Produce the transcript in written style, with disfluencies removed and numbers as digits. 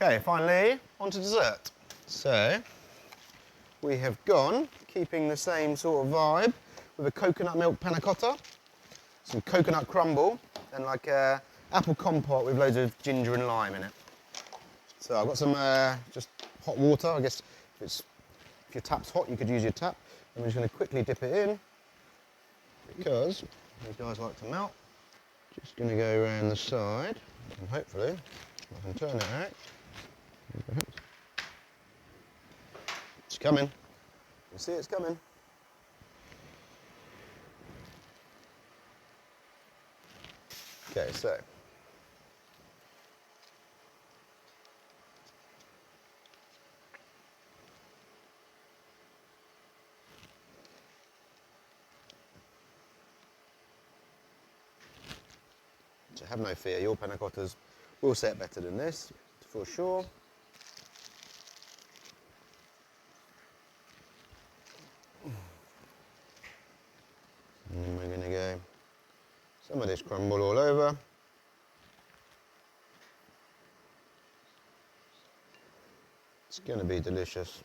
Okay, finally, on to dessert. So, we have gone, keeping the same sort of vibe, with a coconut milk panna cotta, some coconut crumble, and like a apple compote with loads of ginger and lime in it. So I've got some just hot water. I guess if your tap's hot, you could use your tap. I'm just going to quickly dip it in because these guys like to melt. Just going to go around the side and hopefully I can turn it out. It's coming. You see it's coming. Okay, so have no fear, your panna cottas will set better than this, for sure. And then we're going to go some of this crumble all over. It's going to be delicious.